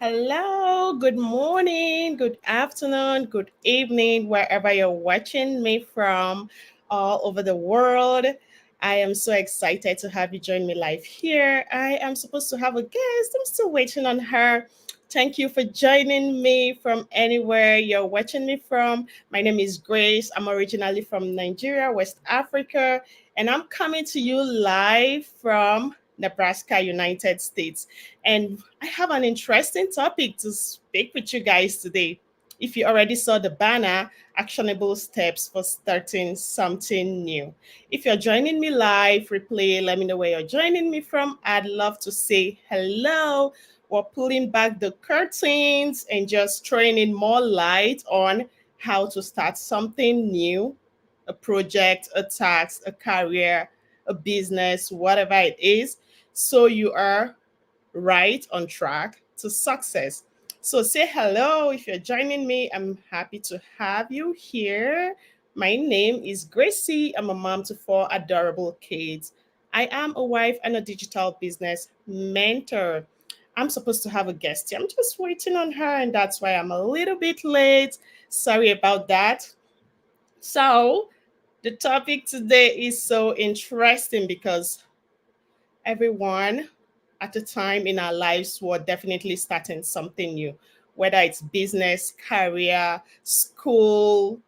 Hello, good morning, good afternoon, good evening, wherever you're watching me from all over the world. I am so excited to have you join me live here. I am supposed to have a guest. I'm still waiting on her. Thank you for joining me from anywhere you're watching me from. My name is Grace. I'm originally from Nigeria, West Africa, and I'm coming to you live from Nebraska, United States. And I have an interesting topic to speak with you guys today. If you already saw the banner, actionable steps for starting something new. If you're joining me live, replay, let me know where you're joining me from. I'd love to say hello. We're pulling back the curtains and just throwing in more light on how to start something new, a project, a task, a career, a business, whatever it is. So you are right on track to success. So say hello if you're joining me. I'm happy to have you here. My name is Gracie. I'm a mom to four adorable kids. I am a wife and a digital business mentor. I'm supposed to have a guest here. I'm just waiting on her, and that's why I'm a little bit late. Sorry about that. So, the topic today is so interesting because everyone at a time in our lives we're definitely starting something new, whether it's business, career, school,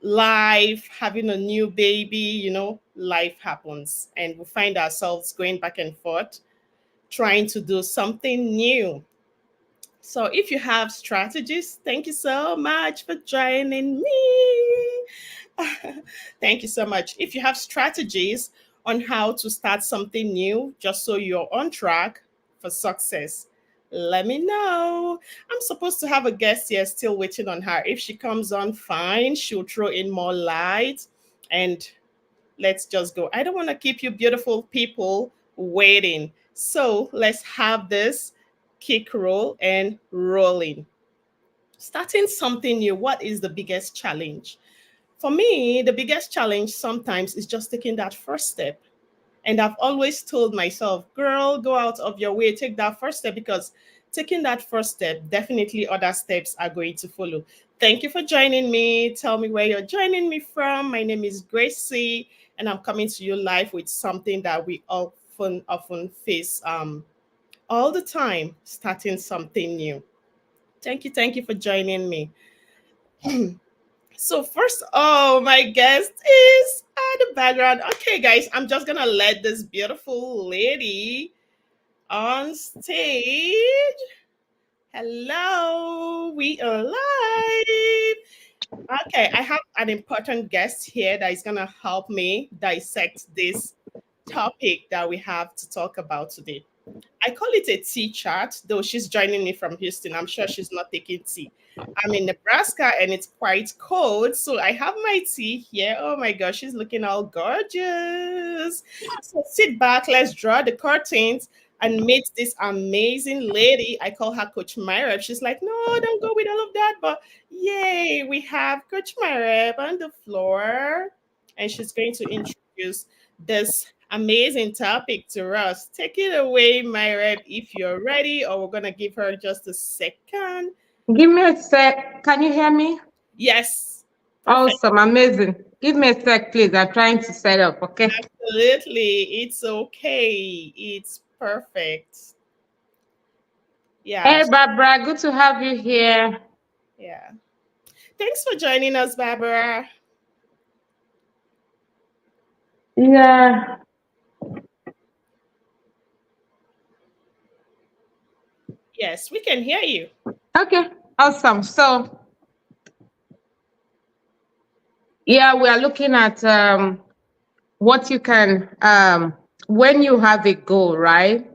life, having a new baby, life happens and we find ourselves going back and forth trying to do something new. So if you have strategies, thank you so much for joining me. Thank you so much. If you have strategies on how to start something new, just so you're on track for success, let me know. I'm supposed to have a guest here, still waiting on her. If she comes on, fine, she'll throw in more light and let's just go. I don't want to keep you beautiful people waiting. So let's have this kick roll and rolling. Starting something new, what is the biggest challenge? For me, the biggest challenge sometimes is just taking that first step. And I've always told myself, girl, go out of your way, take that first step because taking that first step, definitely other steps are going to follow. Thank you for joining me. Tell me where you're joining me from. My name is Gracie, and I'm coming to you live with something that we often face all the time, starting something new. Thank you for joining me. So first, oh, my guest is at the background. Okay, guys, I'm just gonna let this beautiful lady on stage. Hello, we are live. Okay, I have an important guest here that is gonna help me dissect this topic that we have to talk about today. I call it a tea chat, though she's joining me from Houston. I'm sure she's not taking tea. I'm in Nebraska and it's quite cold. So I have my tea here. Oh my gosh, she's looking all gorgeous. So sit back, let's draw the curtains and meet this amazing lady. I call her Coach Myra. She's like, no, don't go with all of that. But yay, we have Coach Myra on the floor. And she's going to introduce this amazing topic to us. Take it away, Myra, if you're ready, or we're gonna give her just a second. Give me a sec. Can you hear me? Yes, perfect. Awesome, amazing. Give me a sec, please. I'm trying to set up, okay? Absolutely, it's okay. It's perfect. Yeah, Hey, Barbara, good to have you here. yeah. Thanks for joining us, Barbara. Yeah. Yes, we can hear you. Okay, awesome. So, yeah, we are looking at what you can, when you have a goal, right?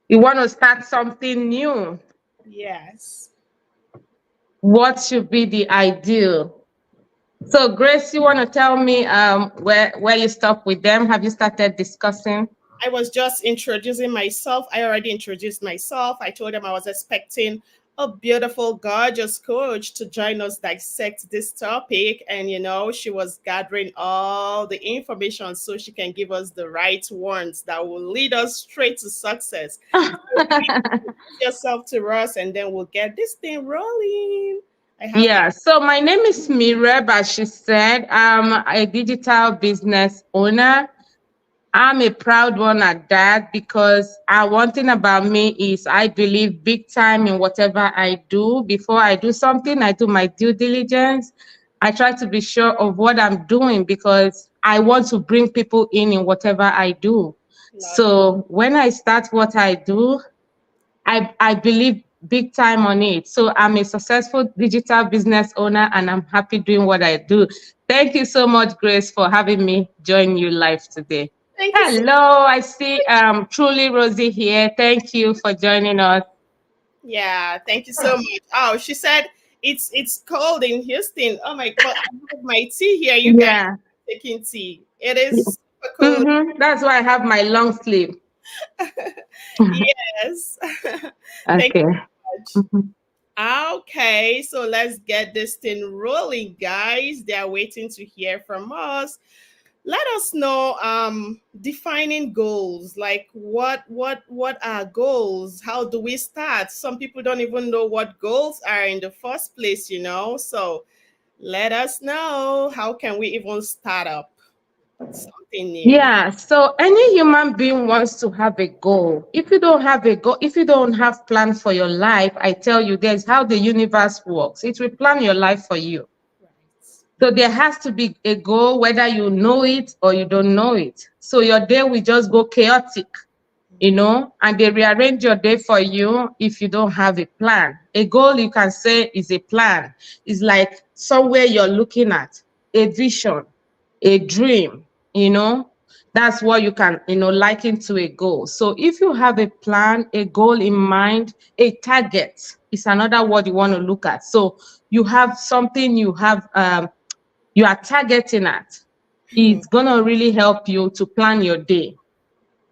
You want to start something new. Yes. What should be the ideal? So, Grace, you want to tell me where you stop with them? Have you started discussing? I was just introducing myself. I already introduced myself. I told them I was expecting a beautiful, gorgeous coach to join us dissect this topic. And, she was gathering all the information so she can give us the right ones that will lead us straight to success. So introduce yourself to us and then we'll get this thing rolling. I have the Yeah, so my name is Mireb, as she said. I'm a digital business owner. I'm a proud one at that because one thing about me is I believe big time in whatever I do. Before I do something, I do my due diligence. I try to be sure of what I'm doing because I want to bring people in whatever I do. love it. So when I start what I do, I believe big time on it. So I'm a successful digital business owner and I'm happy doing what I do. Thank you so much, Grace, for having me join you live today. Thank you so Hello, I see Truly Rosie here. Thank you for joining us. Yeah, thank you so much. Oh, she said it's cold in Houston. Oh my, but I have my tea here. You guys Yeah. taking tea. It is super cold. That's why I have my long sleeve. Yes. Thank Okay. you so much. Okay, so let's get this thing rolling, guys. They are waiting to hear from us. Let us know defining goals. Like what are goals? How do we start? Some people don't even know what goals are in the first place. So let us know, how can we even start up something new? Yeah, so any human being wants to have a goal. If you don't have a goal, if you don't have plan for your life, I tell you, there's how the universe works. It will plan your life for you. Right. So there has to be a goal, whether you know it or you don't know it. So your day will just go chaotic, and they rearrange your day for you if you don't have a plan. A goal, you can say, is a plan. It's like somewhere you're looking at, a vision, a dream, you know. That's what you can, liken to a goal. So if you have a plan, a goal in mind, a target is another word you want to look at. So you have something you are targeting at. It's gonna really help you to plan your day.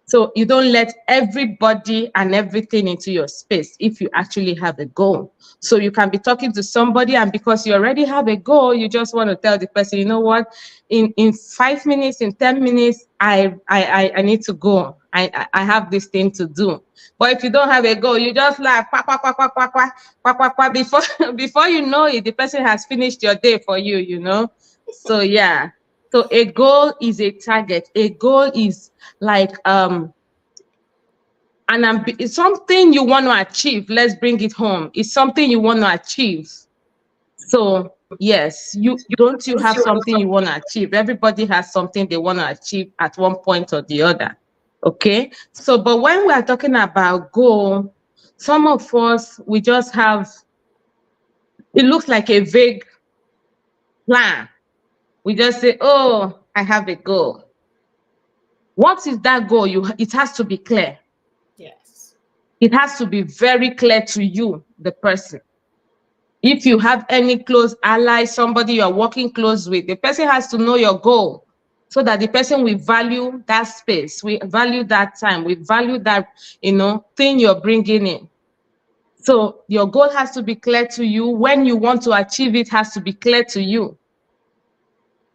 So you don't let everybody and everything into your space if you actually have a goal. So you can be talking to somebody, and because you already have a goal, you just want to tell the person, you know what, in 5 minutes, in 10 minutes, I need to go. I have this thing to do. But if you don't have a goal, you just like quack, quack, quack, quack, quack, quack, quack, quack, quack, before before you know it, the person has finished your day for you. So yeah. So a goal is a target. A goal is like it's something you want to achieve. Let's bring it home. It's something you want to achieve. So yes, you have something you want to achieve. Everybody has something they want to achieve at one point or the other. Okay. So but when we are talking about goal, some of us we just have, it looks like a vague plan. We just say, oh, I have a goal. What is that goal? It has to be clear. Yes. It has to be very clear to you, the person. If you have any close ally, somebody you're working close with, the person has to know your goal so that the person will value that space, we value that time, we value that, thing you're bringing in. So your goal has to be clear to you. When you want to achieve it, has to be clear to you.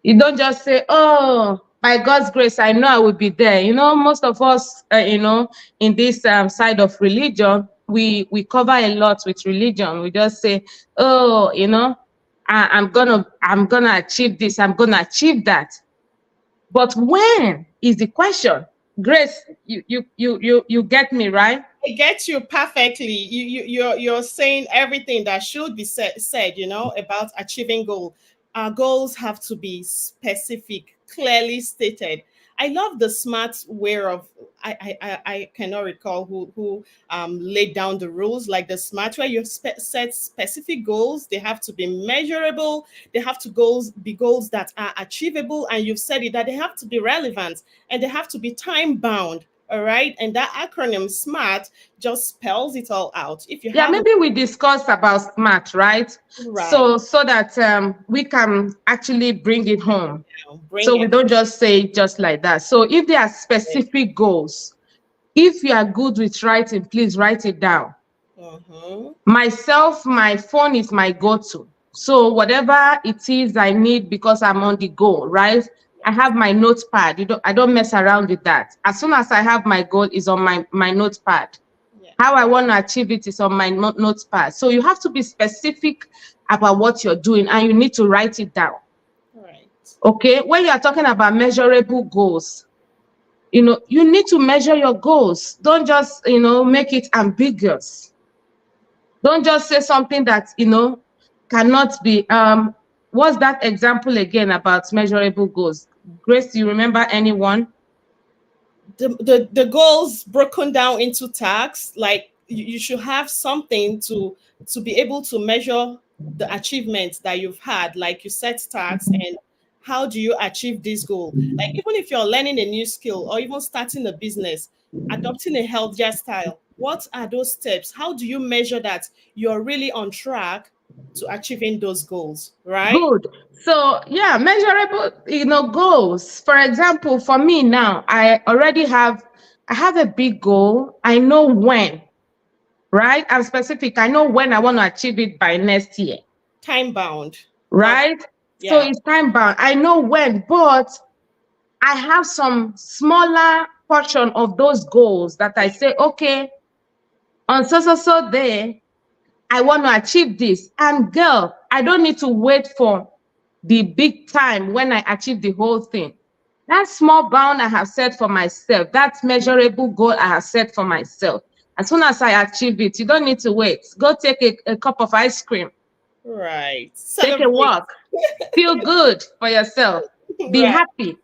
You don't just say, oh, by God's grace, I know I will be there. Most of us, in this side of religion, we cover a lot with religion. We just say, oh, I'm gonna achieve this, I'm gonna achieve that. But when is the question? Grace, you get me, right? I get you perfectly. You're saying everything that should be said, about achieving goal. Our goals have to be specific, clearly stated. I love the smart way of I cannot recall who laid down the rules, like the smart way. You set specific goals. They have to be measurable. They have to be goals that are achievable, and you've said it, that they have to be relevant, and they have to be time bound. All right. And that acronym SMART just spells it all out. If you Yeah, have a maybe we discussed about smart, right? right So that we can actually bring it home. now, bring So we it. don't just say it just like that. So if there are specific goals, if you are good with writing, please write it down. Mm-hmm. Myself, my phone is my go-to. So whatever it is I need because I'm on the go, right? I have my notepad. I don't mess around with that. As soon as I have my goal is on my notepad. Yeah. How I want to achieve it is on my notepad. So you have to be specific about what you're doing and you need to write it down. Right. Okay? When you are talking about measurable goals, you need to measure your goals. Don't just, make it ambiguous. Don't just say something that, cannot be. What's that example again about measurable goals? Grace, do you remember anyone? The goals broken down into tasks, like you should have something to be able to measure the achievements that you've had, like you set tasks and how do you achieve this goal. Like even if you're learning a new skill or even starting a business, adopting a healthier style, what are those steps? How do you measure that you're really on track to achieving those goals, right? Good. So yeah, measurable, goals. For example, for me now, I have a big goal. I know when, right? I'm specific. I know when I want to achieve it by next year, Time bound. Love. right? So Yeah. it's time bound. I know when, but I have some smaller portion of those goals that I say, okay, on so day, I want to achieve this. And girl, I don't need to wait for the big time when I achieve the whole thing. That small bound I have set for myself, that measurable goal I have set for myself. As soon as I achieve it, you don't need to wait. Go take a cup of ice cream, Right. take a Celebrate. walk, feel good for yourself, be Right. happy.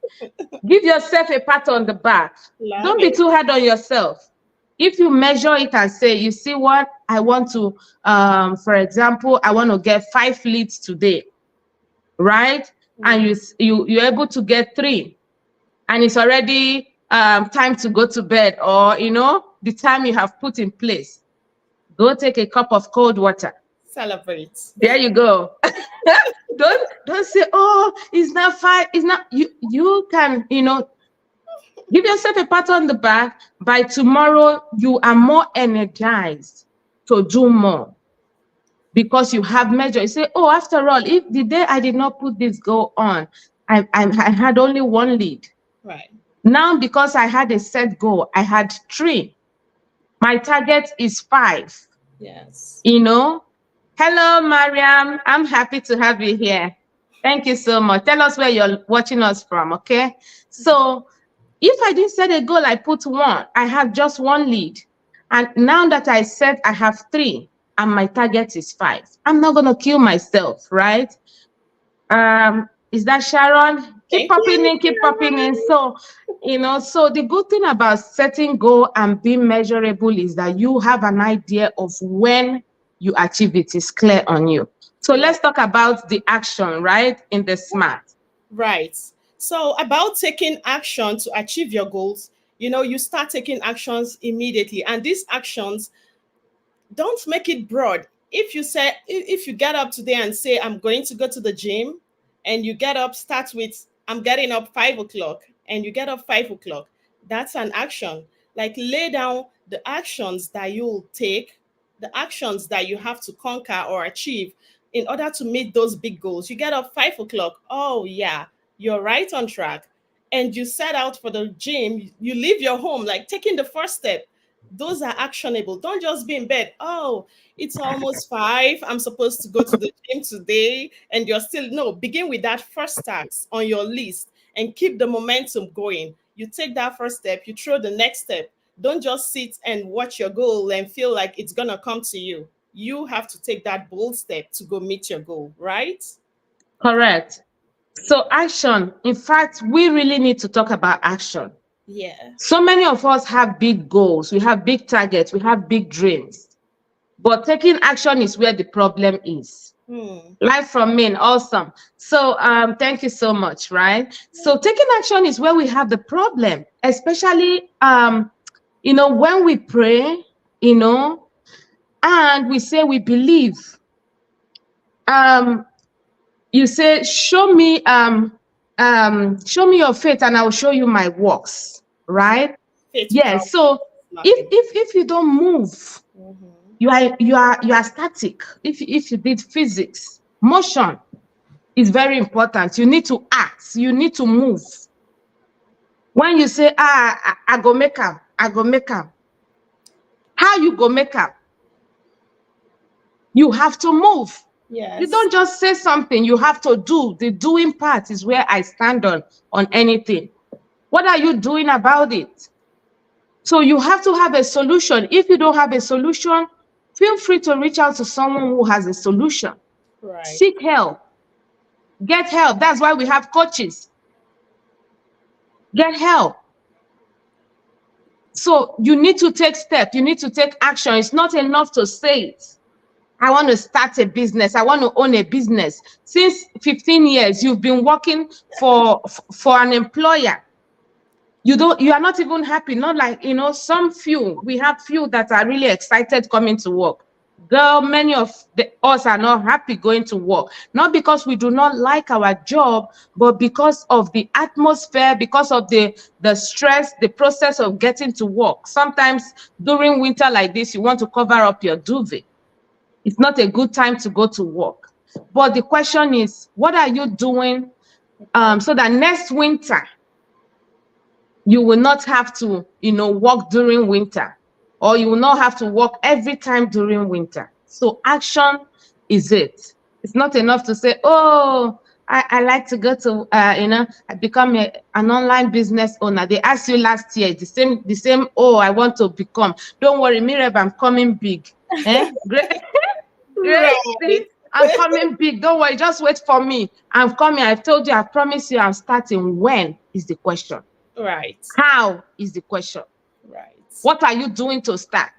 Give yourself a pat on the back. Love Don't be it. too hard on yourself. If you measure it and say, you see what, I want to, for example, I want to get 5 leads today, right? And Mhm. you're able to get 3, and it's already time to go to bed, or the time you have put in place. Go take a cup of cold water. Celebrate. There you go. Don't say, oh, it's not 5. It's not. You can, give yourself a pat on the back. By tomorrow, you are more energized to do more because you have measured. You say, oh, after all, if the day I did not put this goal on, I had only 1 lead. Right. Now, because I had a set goal, I had 3. My target is 5. Yes. You know, hello, Mariam. I'm happy to have you here. Thank you so much. Tell us where you're watching us from, okay? So, if I didn't set a goal, I put 1. I have just 1 lead. And now that I said I have 3 and my target is 5, I'm not going to kill myself, right? Is that Sharon? Keep Thank popping you, in, keep popping in. Sharon. So the good thing about setting goal and being measurable is that you have an idea of when you achieve it. It's clear on you. So Love. let's talk about the action, right? In the SMART. Right. So about taking action to achieve your goals, you start taking actions immediately, and these actions, don't make it broad. If you get up today and say I'm going to go to the gym, and you get up, start with I'm getting up 5 o'clock, and you get up 5 o'clock, that's an action. Like lay down the actions that you'll take, the actions that you have to conquer or achieve in order to meet those big goals. You get up 5 o'clock. Oh yeah, you're right on track. And you set out for the gym, you leave your home, like taking the first step. Those are actionable. Don't just be in bed. Oh, it's almost 5. I'm supposed to go to the gym today. And you're still, no, begin with that first task on your list and keep the momentum going. You take that first step, you throw the next step. Don't just sit and watch your goal and feel like it's going to come to you. You have to take that bold step to go meet your goal, right? Correct. So action. In fact, we really need to talk about action. Yeah. So many of us have big goals. We have big targets. We have big dreams. But taking action is where the problem is. Hmm. Live from Maine, awesome. So thank you so much, right? So taking action is where we have the problem, especially when we pray, and we say we believe. Um, you say, show me your faith, and I will show you my works, Yeah. right? Faith Yes. power So if market. if if you don't move, Mhm. you are static. If you did physics, motion is very important. You need to act, you need to move. When you say, I go make am, I go make am, how you go make am? You have to move. You Yes. don't just say something, you have to do. The doing part is where I stand on anything. What are you doing about it? So you have to have a solution. If you don't have a solution, feel free to reach out to someone who has a solution. Right. Seek help. Get help. That's why we have coaches. Get help. So you need to take steps. You need to take action. It's not enough to say it. I want to start a business. I want to own a business. Since 15 years, you've been working for an employer. You are not even happy. Not like, some few. We have few that are really excited coming to work. Girl, many of us are not happy going to work. Not because we do not like our job, but because of the atmosphere, because of the stress, the process of getting to work. Sometimes during winter like this, you want to cover up your duvet. It's not a good time to go to work. But the question is, what are you doing Okay. so that next winter you will not have to, work during winter, or you will not have to work every time during winter. So action is it. It's not enough to say, oh, I like to go to, I become an online business owner. They asked you last year, the same, oh, I want to become. Don't worry, Mireb, I'm coming big. Great, Right. great. I'm coming big. Don't worry, just wait for me. I'm coming. I've told you, I promise you I'm starting. When is the question? Right. How is the question? Right. What are you doing to start?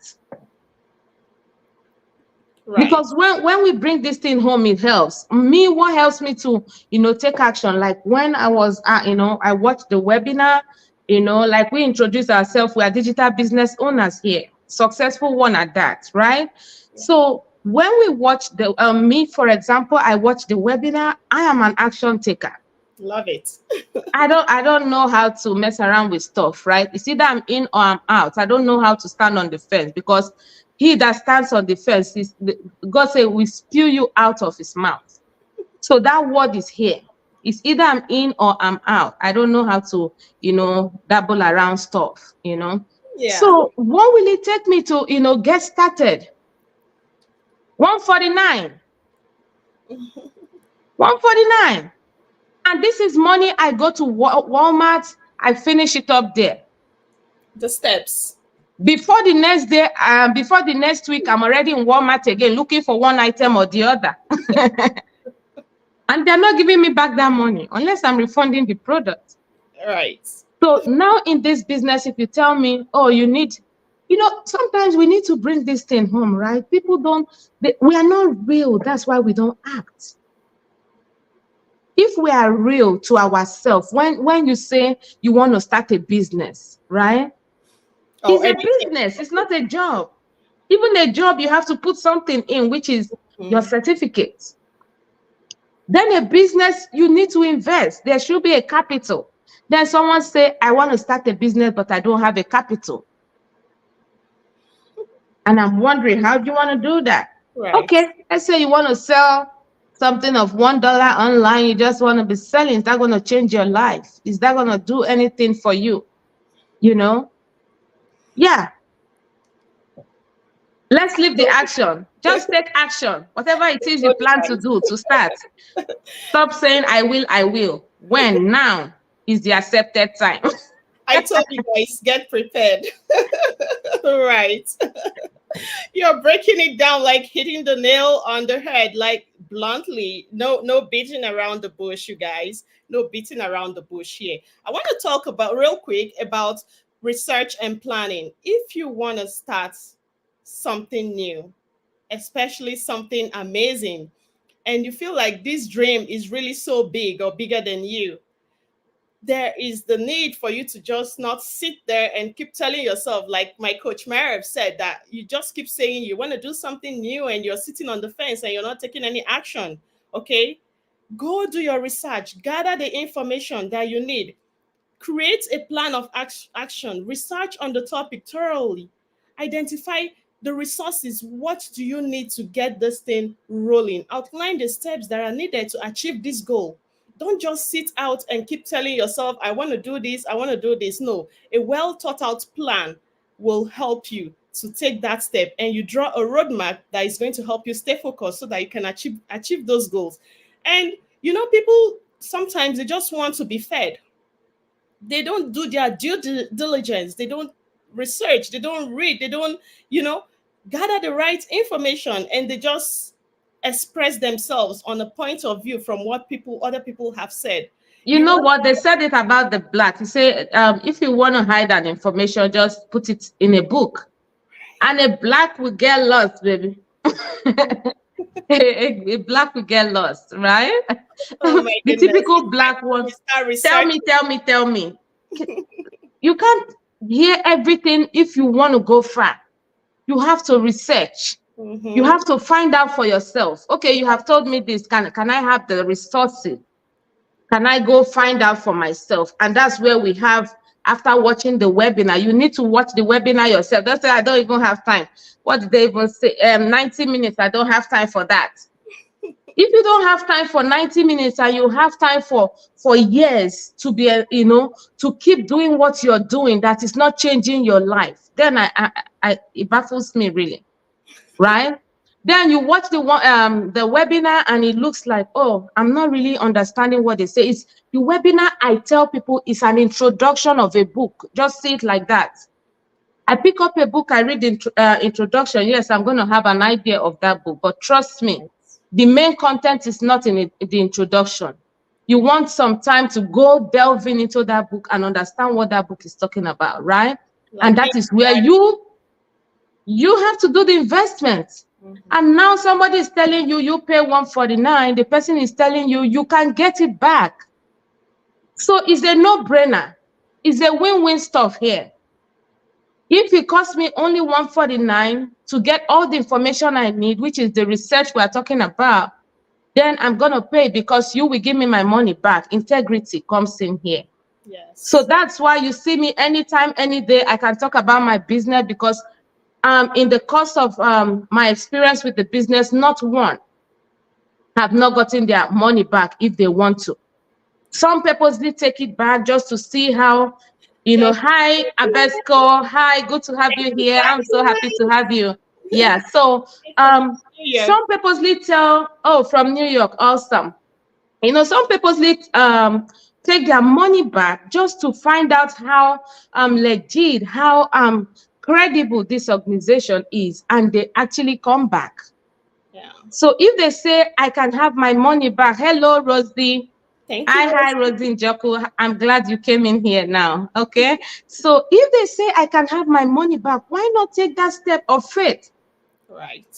Right. Because when we bring this thing home, it helps me. What helps me to, take action? Like when I was, I watched the webinar, like we introduced ourselves. We are digital business owners here, successful one at that, right? Yeah. So when we watch me, for example, I watched the webinar. I am an action taker. Love it. I don't know how to mess around with stuff, right? It's either I'm in or I'm out. I don't know how to stand on the fence, because he that stands on the fence is God say we spew you out of his mouth. So that word is here. It's either I'm in or I'm out. I don't know how to, dabble around stuff. Yeah. So what will it take me to, get started? 149. 149. And this is money I go to Walmart, I finish it up there. The steps. Before the next day, before the next week, I'm already in Walmart again looking for one item or the other. And they're not giving me back that money unless I'm refunding the product. Right. So now in this business, if you tell me, oh, you need, sometimes we need to bring this thing home, right? People we are not real. That's why we don't act. If we are real to ourselves, when you say you want to start a business, right? Oh, It's a anything. business. It's not a job. Even a job, you have to put something in, which is your Mhm. certificate. Then a business, you need to invest. There should be a capital. Then someone say, I want to start a business, but I don't have a capital. And I'm wondering, how do you want to do that? Right. Okay, let's say you want to sell something of $1 online. You just want to be selling. Is that going to change your life? Is that going to do anything for you? You know? Yeah. Let's leave the action. Just take action. Whatever it is you Good plan to advice. do to start. Stop saying, I will, I will. When? Now is the accepted time. I told you guys, get prepared. Right. You're breaking it down like hitting the nail on the head, like bluntly. No beating around the bush, you guys. No beating around the bush here. I want to talk about real quick about research and planning. If you want to start something new, especially something amazing, and you feel like this dream is really so big or bigger than you, there is the need for you to just not sit there and keep telling yourself, like my coach Marv said, that you just keep saying you want to do something new and you're sitting on the fence and you're not taking any action. Okay, go do your research, gather the information that you need, create a plan of action, research on the topic thoroughly, identify the resources. What do you need to get this thing rolling? Outline the steps that are needed to achieve this goal. Don't just sit out and keep telling yourself, I want to do this, I want to do this. No, a well thought out plan will help you to take that step, and you draw a roadmap that is going to help you stay focused so that you can achieve those goals. And people sometimes they just want to be fed. They don't do their diligence, they don't research, they don't read, they don't you know gather the right information, and they just express themselves on a point of view from what other people have said. You You know want what? They said it about the black. You say, if you want to hide an information, just put it in a book. And a black will get lost, baby. A black will get lost, right? Oh my The goodness, typical it's time black for you ones, to start tell researching. me, tell me, tell me. You can't hear everything if you want to go far. You have to research. You Mm-hmm. have to find out for yourself. Okay, you have told me this. Can I have the resources? Can I go find out for myself? And that's where we have, after watching the webinar, you need to watch the webinar yourself. Don't say, I don't even have time. What did they even say? 90 minutes, I don't have time for that. If you don't have time for 90 minutes and you have time for years to be, to keep doing what you're doing, that is not changing your life, then it baffles me really, right? Then you watch the webinar and it looks like, oh, I'm not really understanding what they say. It's the webinar, I tell people, is an introduction of a book. Just see it like that. I pick up a book, I read the introduction. Yes, I'm going to have an idea of that book, but trust me, the main content is not in the introduction. You want some time to go delving into that book and understand what that book is talking about, right? And Like being that is where prepared. you have to do the investment. Mhm. And now somebody is telling you, you pay 149, the person is telling you, you can get it back. So it's a no-brainer. It's a win-win stuff here. If it costs me only 149 to get all the information I need, which is the research we're talking about, then I'm going to pay because you will give me my money back. Integrity comes in here. So Yes. that's why you see me anytime, any day, I can talk about my business because in the course of my experience with the business, not one have not gotten their money back if they want to. Some purposely take it back just to see how, Just hi, Abesco, hi, good to have thank you you here. I'm so happy to have you. Yeah, so from New York. some purposely tell, oh, from New York, awesome. Some purposely take their money back just to find out how legit, how credible this organization is, and they actually come back. Yeah. So if they say, I can have my money back, hello, Rosie. Thank you, Hi, Rose. Rosie Njoku. I'm glad you came in here now. Okay. So if they say I can have my money back, why not take that step of faith? Right.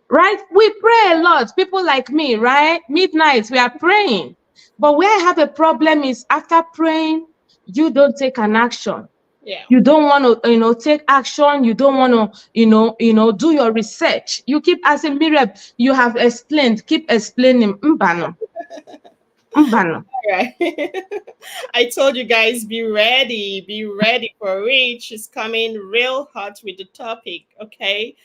Right? We pray a lot. People like me, right? Midnight, we are praying. But where I have a problem is after praying, you don't take an action. Yeah. You don't want to, take action. You don't want to, do your research. You keep asking, Miriam, you have explained, keep explaining. Mbano. Mbano. Right. I told you guys, be ready for it. She's coming real hot with the topic. Okay,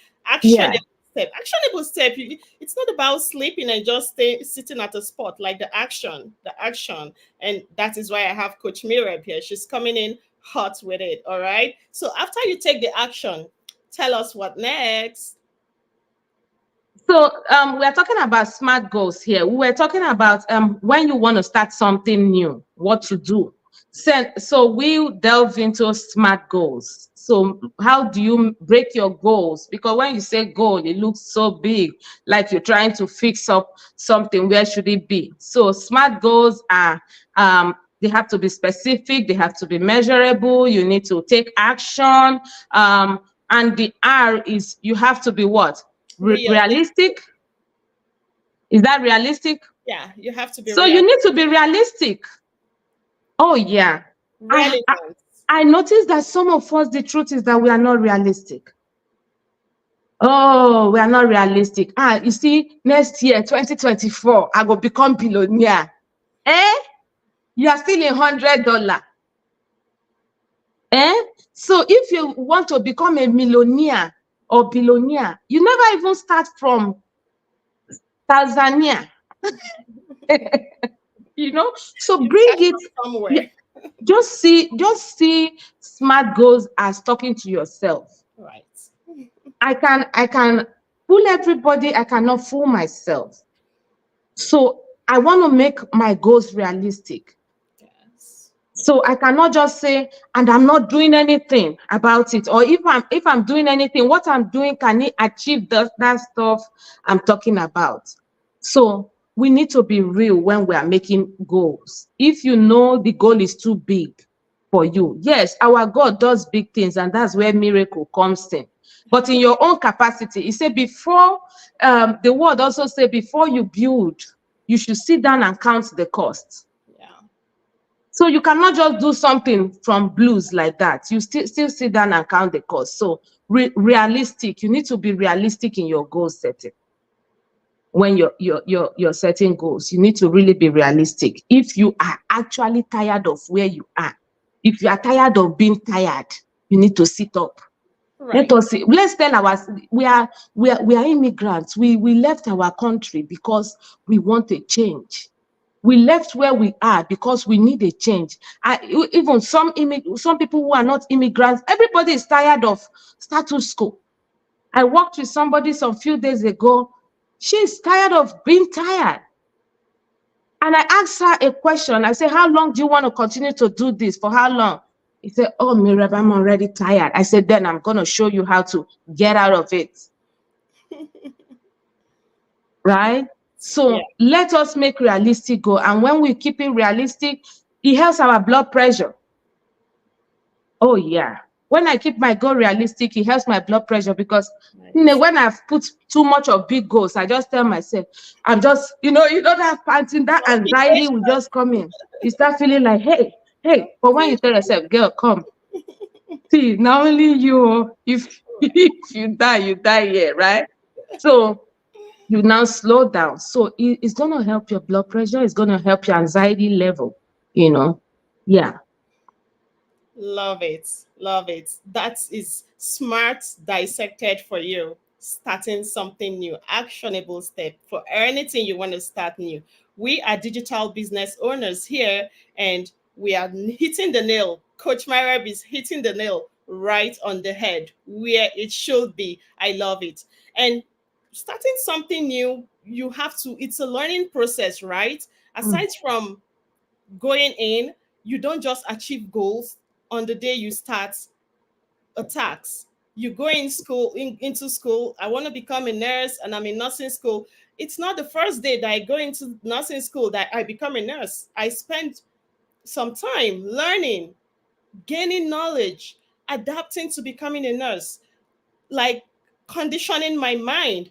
Yeah. actionable step. Actionable step. It's not about sleeping and just sitting at a spot. Like the action, and that is why I have Coach Mirab here. She's coming in hot with it. All right. So after you take the action, tell us what next. So we are talking about smart goals here. We were talking about when you want to start something new, what to do. So we delve into smart goals. So how do you break your goals? Because when you say goal, it looks so big, like you're trying to fix up something. Where should it be? So smart goals are they have to be specific, they have to be measurable, you need to take action. And the R is you have to be what? Realistic. Realistic. Is that realistic? Yeah, you have to be So you real. need to be realistic. Oh yeah. I, I Relevant. I noticed that some of us, the truth is that we are not realistic. Oh, we are not realistic. You see, next year, 2024, I will become billionaire. Eh? You are still $100. Eh? So if you want to become a millionaire, or billionaire. You never even start from Tanzania. You know, so You bring start it. from Yeah, somewhere. just see smart goals as talking to yourself. Right. I can fool everybody, I cannot fool myself. So I want to make my goals realistic. Yes. So I cannot just say, and I'm not doing anything about it. Or if I'm doing anything, what I'm doing, can it achieve that stuff I'm talking about? So we need to be real when we are making goals. If you know the goal is too big for you, yes, our God does big things, and that's where miracle comes in. But in your own capacity, he said before, the word also say before you build, you should sit down and count the costs. Yeah. So you cannot just do something from blues like that. You still sit down and count the cost. So realistic, you need to be realistic in your goal setting. When you're setting goals, you need to really be realistic. If you are actually tired of where you are, if you are tired of being tired, you need to sit up. Let Right. us see. Let's tell our we are immigrants. We left our country because we want a change. We left where we are because we need a change. Even some people who are not immigrants, everybody is tired of status quo. I worked with somebody some few days ago. She's tired of being tired. And I asked her a question. I said, how long do you want to continue to do this? For how long? He said, oh, Mirab, I'm already tired. I said, then I'm going to show you how to get out of it. Right? Yeah. So let us make realistic goal. And when we keep it realistic, it helps our blood pressure. Oh, yeah. When I keep my goal realistic, it helps my blood pressure because Right. when I've put too much of big goals, I just tell myself, I'm just, you don't have panting, that anxiety will Motivation. just come in. You start feeling like, hey, hey. But when you tell yourself, girl, come, see, not only you, if Right. if you die here, right? So you now slow down. So it's gonna help your blood pressure, it's gonna help your anxiety level, you know. Yeah. Love it. Love it. That is smart dissected for you. Starting something new, actionable step for anything you want to start new. We are digital business owners here, and we are hitting the nail. Coach Myrab is hitting the nail right on the head where it should be. I love it. And starting something new, you have to, it's a learning process, right? Mm. Aside from going in, you don't just achieve goals on the day you start a task. You go in school, into school. I want to become a nurse, and I'm in nursing school. It's not the first day that I go into nursing school that I become a nurse. I spend some time learning, gaining knowledge, adapting to becoming a nurse, like conditioning my mind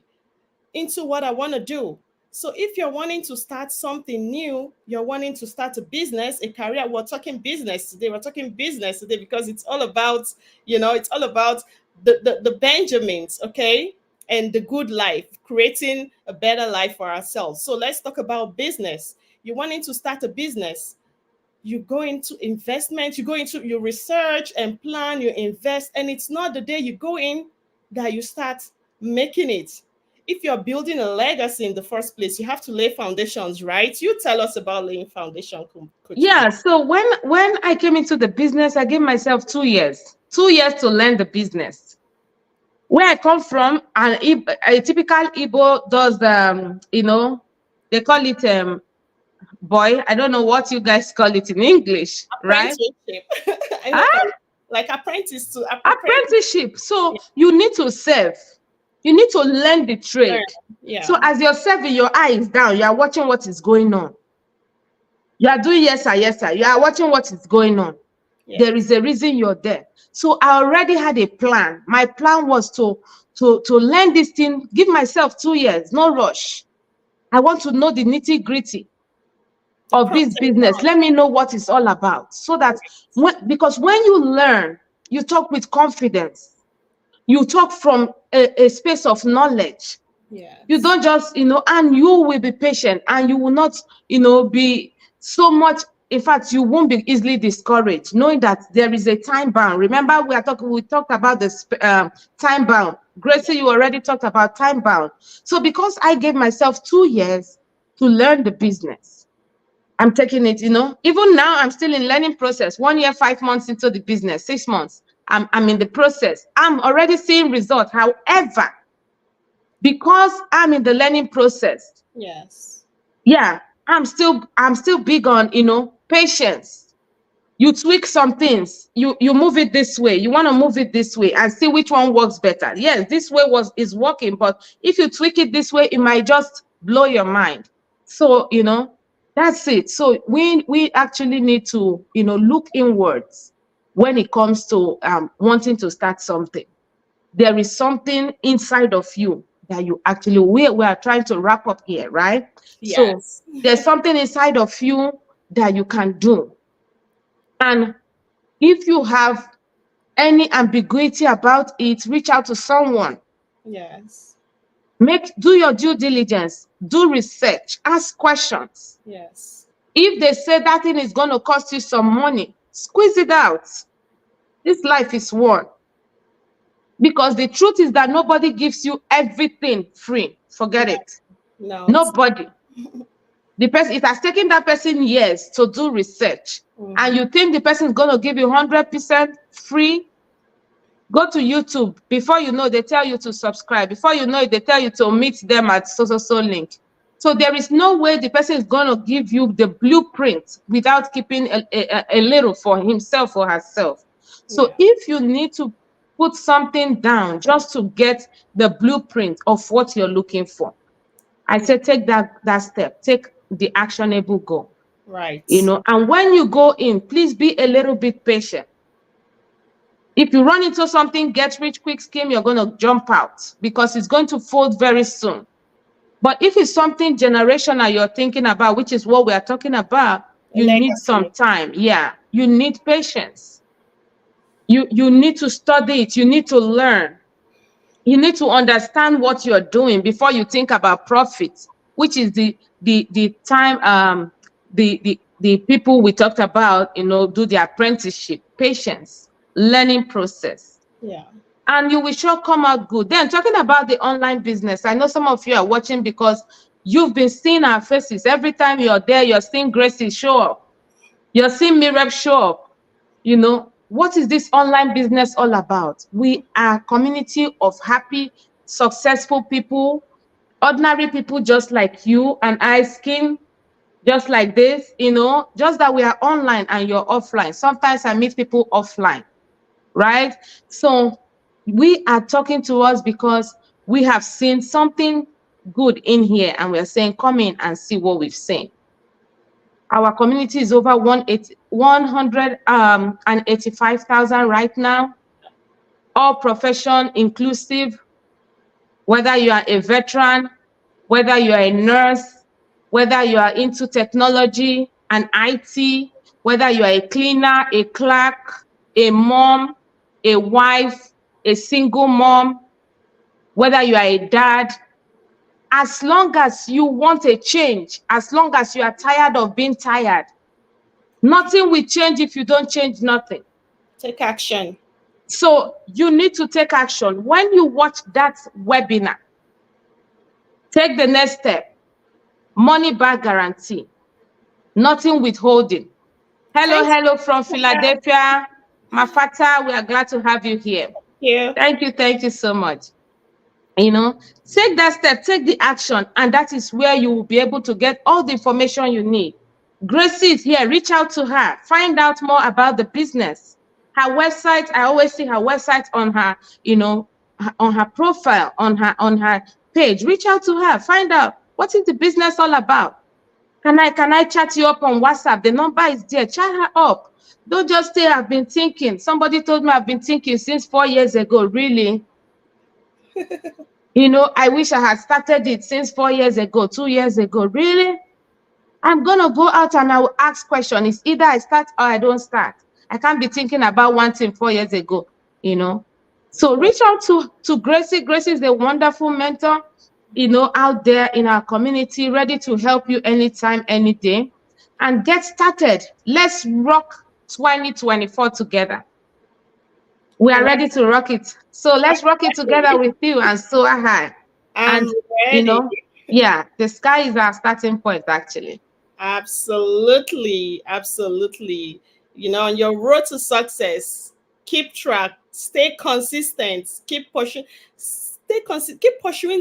into what I want to do. So if you're wanting to start something new, you're wanting to start a business, a career, we're talking business today. We're talking business today because it's all about, it's all about the Benjamins, okay? And the good life, creating a better life for ourselves. So let's talk about business. You're wanting to start a business, you go into investment, you go into your research and plan, you invest, and it's not the day you go in that you start making it. If you're building a legacy in the first place, you have to lay foundations, right? You tell us about laying foundation, Coach Mike. Yeah. So when I came into the business, I gave myself 2 years. 2 years to learn the business. Where I come from, a typical Igbo does they call it boy. I don't know what you guys call it in English, right? Apprenticeship. I know, Ah, like apprentice to apprentice. apprenticeship. So Yeah, you need to serve. You need to learn the learn. trade. So Yeah, as you're serving, your eye is down. You are watching what is going on. You are doing yes sir, yes sir. You are watching what is going on. There is yes, a reason you're there. So I already had a plan. My plan was to learn this thing, give myself 2 years, no rush. I want to know the nitty-gritty the of pros this and business. cons. Let me know what it's all about. So that because when you learn, you talk with confidence. You talk from a space of knowledge. You Yes, don't just, and you will be patient and you will not, be so much. In fact, you won't be easily discouraged, knowing that there is a time bound. Remember, we talked about this time bound. Gracie, you already talked about time bound. So because I gave myself 2 years to learn the business, I'm taking it, even now I'm still in learning process. 1 year, 5 months into the business, 6 months. I'm in the process. I'm already seeing results. However, because I'm in the learning process, Yes. yeah, I'm still big on, patience. You tweak some things, you move it this way, you want to move it this way and see which one works better. Yes, this way is working, but if you tweak it this way, it might just blow your mind. So, that's it. So we actually need to, look inwards when it comes to wanting to start something. There is something inside of you that you actually, we are trying to wrap up here, right? So Yes. there's something inside of you that you can do. And if you have any ambiguity about it, reach out to someone. Yes. Do your due diligence, do research, ask questions. Yes. If they say that thing is going to cost you some money, squeeze it out. This life is one. Because the truth is that nobody gives you everything free. Forget Yeah. it. No, it's Nobody. The person, it has taken that person years to do research. And mhm. you think the person is going to give you 100% free? Go to YouTube. Before you know, they tell you to subscribe. Before you know it, they tell you to meet them at so link. So there is no way the person is going to give you the blueprint without keeping a little for himself or herself. So Yeah. if you need to put something down just to get the blueprint of what you're looking for, I Yeah. say take that step. Take the actionable goal. Right. And when you go in, please be a little bit patient. If you run into something get rich quick scheme, you're going to jump out because it's going to fold very soon. But if it's something generational you're thinking about, which is what we are talking about, A you need some legacy. time. Yeah, you need patience. You need to study it. You need to learn. You need to understand what you're doing before you think about profits, which is the time the people we talked about, do the apprenticeship, patience, learning process, Yeah. and you will sure come out good. Then talking about the online business, I know some of you are watching because you've been seeing our faces. Every time you're there, you're seeing Gracie show up. You're seeing Mirab show up. What is this online business all about? We are a community of happy, successful people, ordinary people just like you and I, skin just like this, just that we are online and you're offline. Sometimes I meet people offline, right? So we are talking to us because we have seen something good in here and we're saying, come in and see what we've seen. Our community is over 185,000 right now, all profession inclusive, whether you are a veteran, whether you are a nurse, whether you are into technology and IT, whether you are a cleaner, a clerk, a mom, a wife, a single mom, whether you are a dad, as long as you want a change, as long as you are tired of being tired, nothing will change if you don't change nothing. Take action. So you need to take action. When you watch that webinar, take the next step. Money back guarantee. Nothing withholding. Hello, Thanks. hello from Thank Philadelphia. Mafata, we are glad to have you here. you. Thank you so much. Take that step, take the action, and that is where you will be able to get all the information you need. Gracie is here. Reach out to her. Find out more about the business. Her website, I always see her website on her, on her profile, on her page. Reach out to her. Find out what is the business all about. Can I chat you up on WhatsApp? The number is there. Chat her up. Don't just say I've been thinking. Somebody told me I've been thinking since 4 years ago. Really? I wish I had started it since 4 years ago, 2 years ago. Really? I'm gonna go out and I will ask questions. It's either I start or I don't start. I can't be thinking about one thing 4 years ago, So reach out to Gracie. Gracie is a wonderful mentor, out there in our community, ready to help you anytime, any day. And get started. Let's rock 2024 together. We are Well, ready to rock it. So let's rock it together with you and so high. And I'm you ready. know, yeah, the sky is our starting point actually. Absolutely, absolutely. On your road to success, keep track, stay consistent, keep pursuing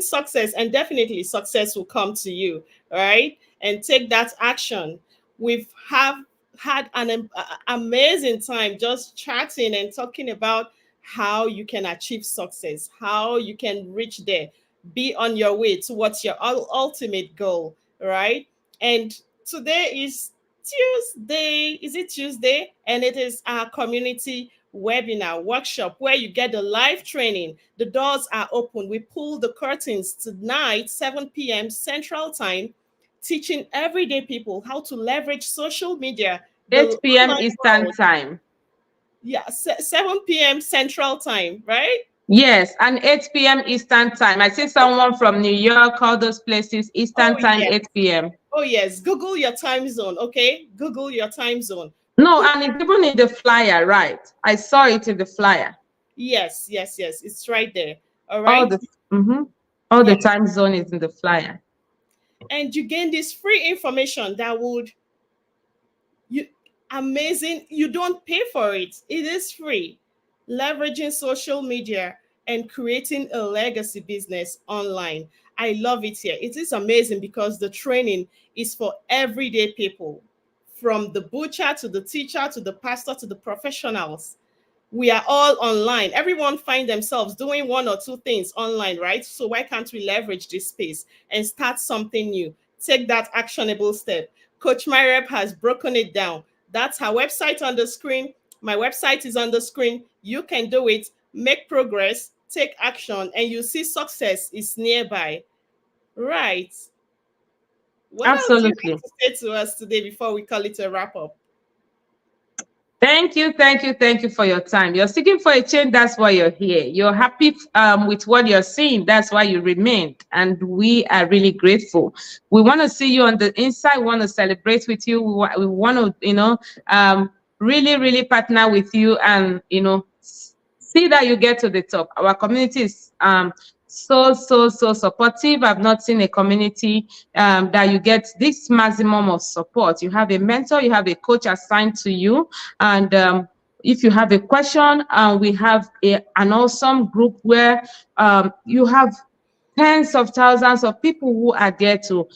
success, and definitely success will come to you, all right? And take that action. We've have had an amazing time just chatting and talking about how you can achieve success, how you can reach there, be on your way towards your ultimate goal, right? And today is Tuesday. Is it Tuesday? And it is our community webinar workshop where you get the live training. The doors are open. We pull the curtains tonight, 7 p.m. Central Time, teaching everyday people how to leverage social media, the 8 p.m. online Eastern world. time. Yeah, 7 p.m. Central Time, right? Yes, and 8 p.m. Eastern time. I see someone from New York, all those places, Oh, Eastern time, yes. 8 p.m. Oh, yes. Google your time zone, okay? Google your time zone. We No, put and it's even in the flyer, right? I saw it in the flyer. Yes, yes, yes. It's right there. All All right. the mhm, all Yeah. the time zone is in the flyer. And you gain this free information that would you amazing. You don't pay for it. It is free. Leveraging social media and creating a legacy business online. I love it here. It is amazing because the training is for everyday people, from the butcher to the teacher to the pastor to the professionals. We are all online. Everyone find themselves doing one or two things online, right? So why can't we leverage this space and start something new? Take that actionable step. Coach Myrep has broken it down. That's her website on the screen. My website is on the screen. You can do it, make progress, take action, and you see success is nearby. Right. What else do you Absolutely. have to say to us today before we call it a wrap up? Thank you, thank you, thank you for your time. You're seeking for a change, that's why you're here. You're happy with what you're seeing, that's why you remained. And we are really grateful. We want to see you on the inside, we want to celebrate with you. We want to, really, really partner with you and, see that you get to the top. Our community is so supportive. I've not seen a community that you get this maximum of support. You have a mentor, you have a coach assigned to you, and if you have a question, we have an awesome group where you have tens of thousands of people who are there to,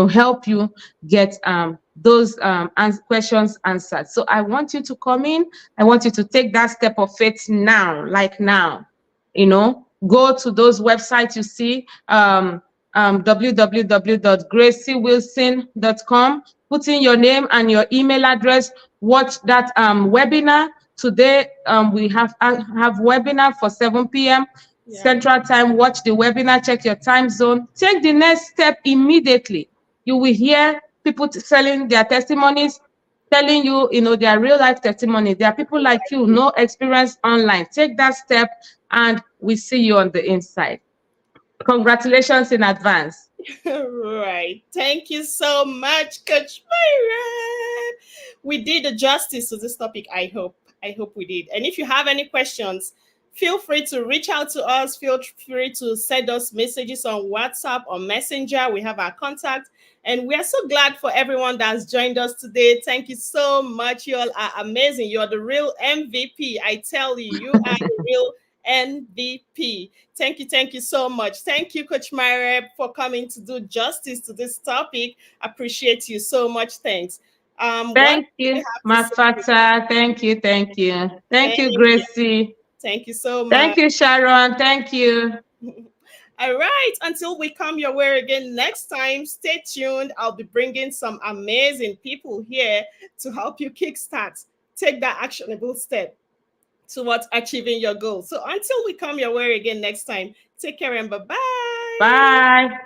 help you get those questions answered. So I want you to come in. I want you to take that step of faith now, like now. Go to those websites you see, www.graciewilson.com. Put in your name and your email address. Watch that webinar. Today we have webinar for 7 p.m. Yeah. Central Time. Watch the webinar, check your time zone. Take the next step immediately. You will hear people selling their testimonies, telling you, their real life testimony. There are people like you, no experience online. Take that step and we see you on the inside. Congratulations in advance. Right. Thank you so much, Coach Myra. We did a justice to this topic, I hope. I hope we did. And if you have any questions, feel free to reach out to us. Feel free to send us messages on WhatsApp or Messenger. We have our contact. And we are so glad for everyone that's joined us today. Thank you so much. You all are amazing. You're the real MVP. I tell you, you are the real MVP. Thank you so much. Thank you, Coach Myra, for coming to do justice to this topic. Appreciate you so much. Thanks. What Thank do you, you have to say? Mafata. Thank you, thank you. Thank you, Thank you. Gracie. Thank you so Thank much. you, Sharon. Thank you. All right. Until we come your way again next time, stay tuned. I'll be bringing some amazing people here to help you kickstart. Take that actionable step towards achieving your goals. So until we come your way again next time, take care and bye bye. Bye.